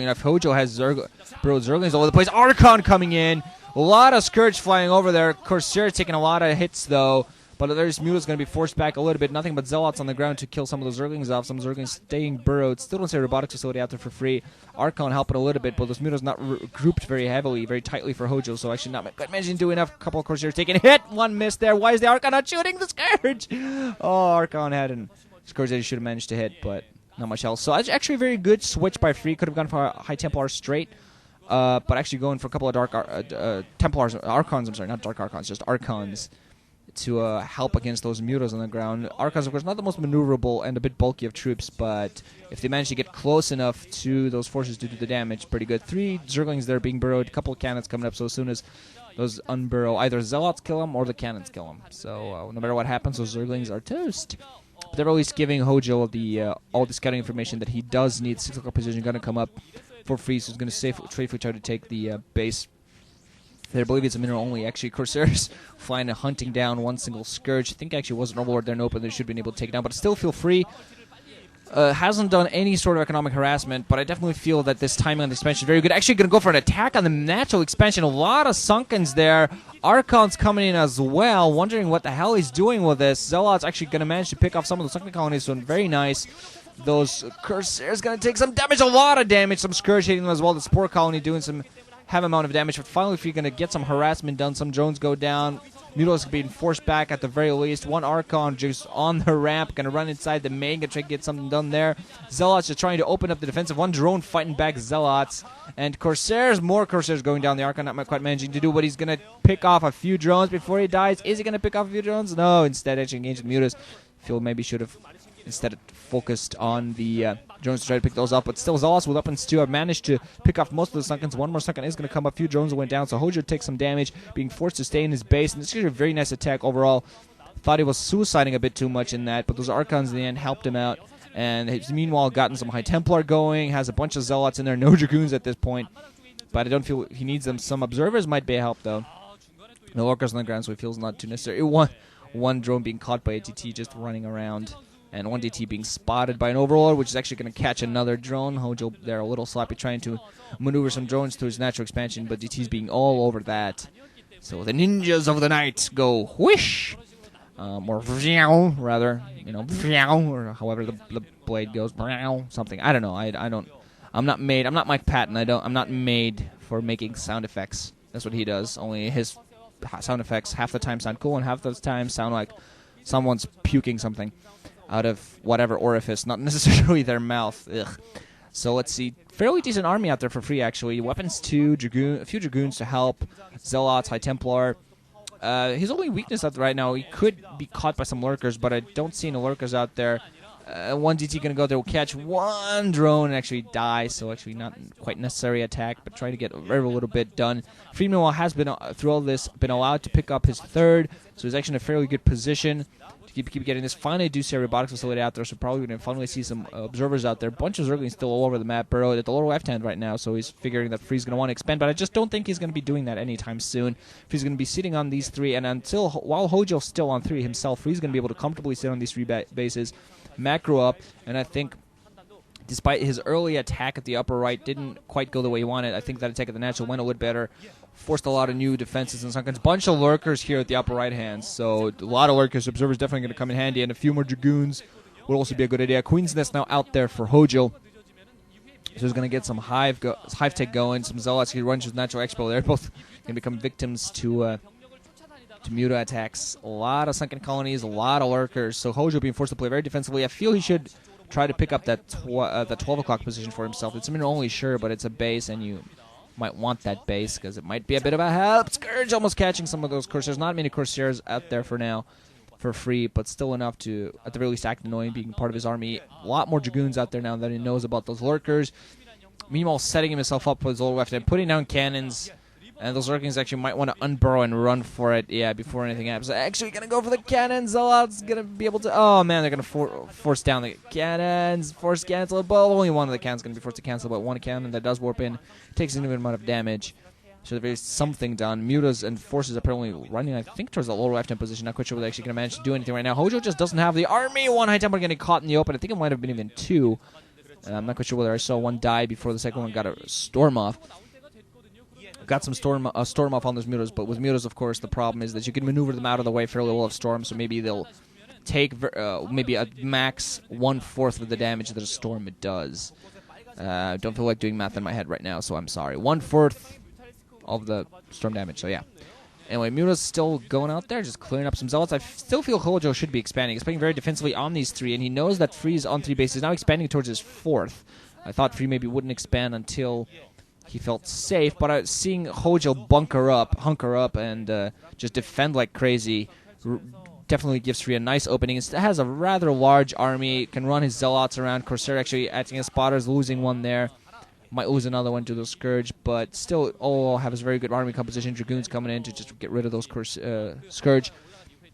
enough. HoGiL has Zerglings all over the place. Archon coming in. A lot of Scourge flying over there. Corsair's taking a lot of hits, though. But there's Muta's going to be forced back a little bit. Nothing but Zealots on the ground to kill some of those Zerglings off. Some Zerglings staying burrowed. Still don't see a robotics facility out there for free. Archon helping a little bit, but those Muta's not grouped very heavily, very tightly for HoGiL, so actually not managing to do enough. A couple of Corsairs taking a hit. One miss there. Why is the Archon not shooting the Scourge? Oh, Archon had a Scourge that he should have managed to hit, but not much else. So actually a very good switch by free. Could have gone for a High Templar straight. But actually going for a couple of Dark Templars, Archons, I'm sorry, not Dark Archons, just Archons, to help against those Mutas on the ground. Archons, of course, not the most maneuverable and a bit bulky of troops, but if they manage to get close enough to those forces to do the damage, pretty good. 3 Zerglings there being burrowed, a couple of cannons coming up, so as soon as those unburrow, either Zealots kill them or the cannons kill them. So no matter what happens, those Zerglings are toast. But they're at least giving HoGiL the all the scouting information that he does need. 6 o'clock position going to come up for free, so he's going to safely try to take the base. I believe it's a mineral only. Actually, Corsairs flying and hunting down one single Scourge. I think actually it was an Overlord there in open. They should have been able to take down, but still feel free. Hasn't done any sort of economic harassment, but I definitely feel that this timing on the expansion is very good. Actually going to go for an attack on the natural expansion. A lot of Sunkens there. Archon's coming in as well, wondering what the hell he's doing with this. Zealot's actually going to manage to pick off some of the Sunken colonies, so very nice. Those Corsairs going to take some damage, a lot of damage. Some Scourge hitting them as well. The Spore Colony doing some heavy amount of damage. But finally, if you're going to get some harassment done, some drones go down. Mutila's being forced back at the very least. One Archon just on the ramp, going to run inside the main, going to try to get something done there. Zealots just trying to open up the defensive. One drone fighting back Zealots. And Corsairs, more Corsairs going down. The Archon not quite managing to do what he's going to pick off a few drones before he dies. Is he going to pick off a few drones? No, instead actually engaged with Mutas. Feel maybe should have instead focused on the drones to try to pick those up, but still Zealots with weapons too have managed to pick off most of the Sunkens. One more Sunken is going to come up. A few drones went down, so HoGiL takes some damage, being forced to stay in his base, and this is a very nice attack overall. Thought he was suiciding a bit too much in that, but those Archons in the end helped him out, and he's meanwhile gotten some High Templar going, has a bunch of Zealots in there, no Dragoons at this point, but I don't feel he needs them. Some Observers might be a help though. No Orcas on the ground, so he feels not too necessary. One drone being caught by a TT just running around. And one DT being spotted by an Overlord, which is actually going to catch another drone. HoGiL there a little sloppy trying to maneuver some drones through his natural expansion, but DT's being all over that. So the ninjas of the night go whoosh, or vroom, rather, vroom, or however the blade goes, something. I don't know. I'm not Mike Patton. I'm not made for making sound effects. That's what he does. Only his sound effects half the time sound cool and half the time sound like someone's puking something out of whatever orifice, not necessarily their mouth. Ugh. So let's see. Fairly decent army out there for free, actually. Weapons too, a few Dragoons to help. Zealots, High Templar. His only weakness out there right now, he could be caught by some Lurkers, but I don't see any Lurkers out there. One DT going to go there, will catch one drone and actually die, so actually not quite necessary attack, but trying to get very little bit done. Free, meanwhile, has been, through all this, been allowed to pick up his third, so he's actually in a fairly good position. Keep getting this. Finally, I do see a robotics facility out there, so probably going to finally see some observers out there. Bunch of Zerglings still all over the map, burrowed at the lower left hand right now, so he's figuring that Free's going to want to expand, but I just don't think he's going to be doing that anytime soon. Free's going to be sitting on these 3, and while HoGiL's still on 3 himself, Free's going to be able to comfortably sit on these 3 bases, macro up, and I think despite his early attack at the upper right didn't quite go the way he wanted, I think that attack at the natural went a little bit better. Forced a lot of new defenses and Sunkens. Bunch of Lurkers here at the upper right hand, so a lot of Lurkers. Observers definitely going to come in handy, and a few more Dragoons would also be a good idea. Queen's Nest now out there for HoGiL. So he's going to get some hive tech going, some Zealots. He runs with Natural Expo. They're both going to become victims to Muta attacks. A lot of Sunken colonies, a lot of Lurkers, so HoGiL being forced to play very defensively. I feel he should try to pick up that 12 o'clock position for himself. It's only sure, but it's a base, and you might want that base because it might be a bit of a help. Scourge almost catching some of those Corsairs. Not many Corsairs out there for now for free, but still enough to, at the very least, act annoying, being part of his army. A lot more Dragoons out there now that he knows about those Lurkers. Meanwhile, setting himself up for his old left and putting down cannons. And those Lurkings actually might want to unburrow and run for it, before anything happens. Actually going to go for the cannons. Zealot's going to be able to... Oh, man, they're going to force down the cannons. Force cancel. But only one of the cannons is going to be forced to cancel, but one cannon that does warp in takes an even amount of damage. So there's something done. Mutas and forces apparently running, I think, towards the lower left-hand position. Not quite sure whether they're actually going to manage to do anything right now. HoGiL just doesn't have the army. One High Templar getting caught in the open. I think it might have been even 2. I'm not quite sure whether I saw one die before the second one got a storm off. Got some storm off on those mutas, but with mutas, of course, the problem is that you can maneuver them out of the way fairly well of storm, so maybe they'll take maybe a max 1/4 of the damage that a storm does. I don't feel like doing math in my head right now, so I'm sorry. 1/4 of the storm damage, so yeah. Anyway, Muta's still going out there, just clearing up some zealots. I still feel HoGiL should be expanding. He's playing very defensively on these 3, and he knows that Free is on 3 bases. Now expanding towards his 4th. I thought Free maybe wouldn't expand until he felt safe, but seeing HoGiL hunker up, and just defend like crazy definitely gives Free a nice opening. It has a rather large army, can run his zealots around. Corsair actually acting as spotters, losing one there. Might lose another one to the Scourge, but still all have a very good army composition. Dragoons coming in to just get rid of those Scourge.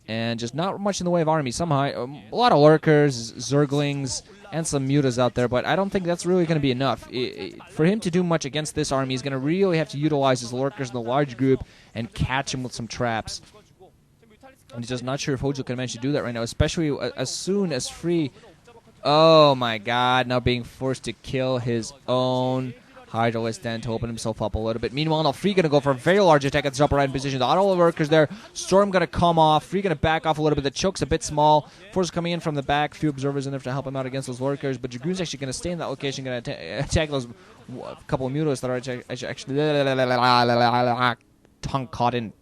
And just not much in the way of army. Somehow, a lot of lurkers, zerglings, and some mutas out there, but I don't think that's really going to be enough. For him to do much against this army, he's going to really have to utilize his lurkers in the large group and catch him with some traps. And he's just not sure if HoGiL can manage to do that right now, especially as soon as Free... Oh my god, now being forced to kill his own HoGiL stand to open himself up a little bit. Meanwhile, now Free going to go for a very large attack at his upper right position. The auto workers there. Storm going to come off. Free going to back off a little bit. The choke's a bit small. Force coming in from the back. Few observers in there to help him out against those lurkers. But Dragoon's actually going to stay in that location. Going to attack those couple of mutas that are actually tongue caught in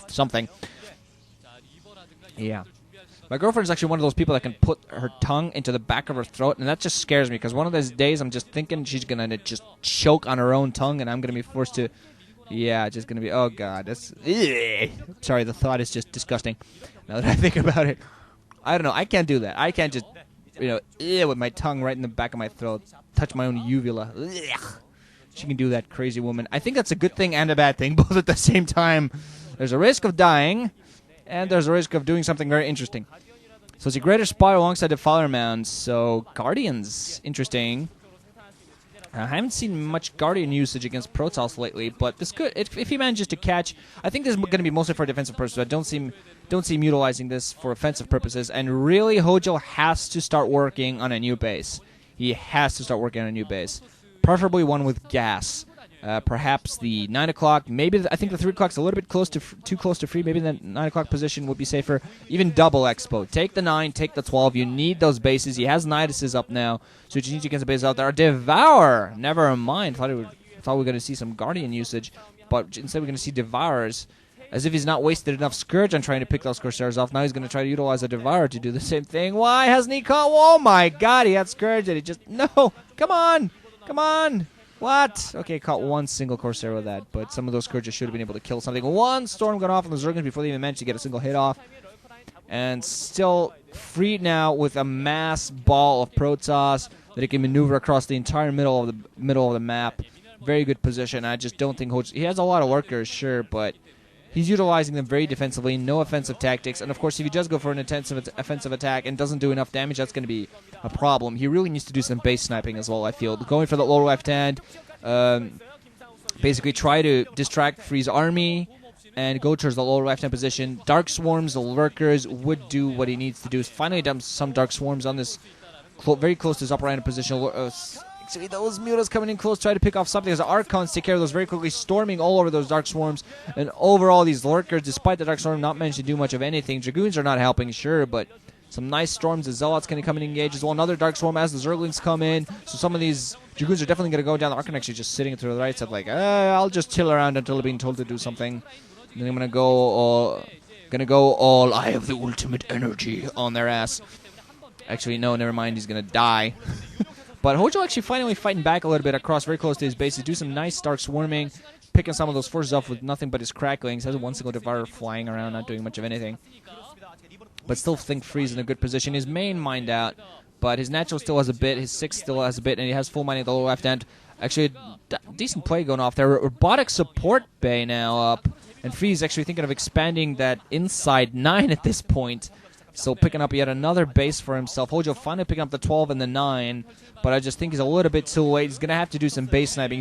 something. Yeah. My girlfriend is actually one of those people that can put her tongue into the back of her throat, and that just scares me, because one of those days I'm just thinking she's going to just choke on her own tongue, and I'm going to be forced to... Yeah, just going to be... Oh, God. That's... Sorry, the thought is just disgusting, now that I think about it. I don't know. I can't do that. I can't just, with my tongue right in the back of my throat, touch my own uvula. She can do that, crazy woman. I think that's a good thing and a bad thing, both at the same time. There's a risk of dying... And there's a risk of doing something very interesting. So it's a greater spot alongside the Fowler Mounds. So Guardians, interesting. I haven't seen much Guardian usage against Protoss lately, but this could, if he manages to catch, I think this is going to be mostly for defensive purposes. I don't see him utilizing this for offensive purposes. And really, HoGiL has to start working on a new base. He has to start working on a new base, preferably one with gas. Perhaps the 9 o'clock, maybe I think the 3 o'clock's a little bit too close to Free. Maybe the 9 o'clock position would be safer. Even double Expo. Take the 9, take the 12. You need those bases. He has Niduses up now, so you need to get the bases out there. Devour! Never mind. Thought we were going to see some Guardian usage, but instead we're going to see Devourers. As if he's not wasted enough Scourge on trying to pick those Corsairs off. Now he's going to try to utilize a Devourer to do the same thing. Why hasn't he caught? Oh my god, he had Scourge and he just... No! Come on! Come on! What? Okay, caught one single Corsair with that, but some of those Scourges should have been able to kill something. One Storm got off on the Zergans before they even managed to get a single hit off. And still freed now with a mass ball of Protoss that he can maneuver across the entire middle of the map. Very good position. I just don't think he has a lot of lurkers, sure, but he's utilizing them very defensively, no offensive tactics. And of course, if he does go for an intensive offensive attack and doesn't do enough damage, that's going to be a problem. He really needs to do some base sniping as well, I feel. Going for the lower left hand, basically try to distract Free's army and go towards the lower left hand position. Dark Swarms, the lurkers, would do what he needs to do. Finally dump some Dark Swarms on this very close to his upper right hand position. Actually, those mutas coming in close, try to pick off something as the Archons take care of those very quickly, storming all over those Dark Swarms. And overall, these lurkers, despite the Dark Swarm not managing to do much of anything, Dragoons are not helping, sure, but some nice storms. The Zealots can come and engage as well. Another Dark Swarm as the Zerglings come in. So some of these Dragoons are definitely going to go down. The Archon actually just sitting to the right side like, I'll just chill around until being told to do something. And then I'm going to go all I have the ultimate energy on their ass. Actually, no, never mind. He's going to die. But HoGiL actually finally fighting back a little bit across very close to his base to do some nice Dark Swarming, picking some of those forces off with nothing but his cracklings. Has one single Devourer flying around, not doing much of anything. But still think Free's in a good position. His main mined out, but his natural still has a bit, his 6 still has a bit, and he has full mining at the lower left end. Actually, decent play going off there. Robotic Support Bay now up, and Free's actually thinking of expanding that inside 9 at this point. So picking up yet another base for himself. HoGiL finally picking up the 12 and the 9, but I just think he's a little bit too late. He's going to have to do some base sniping.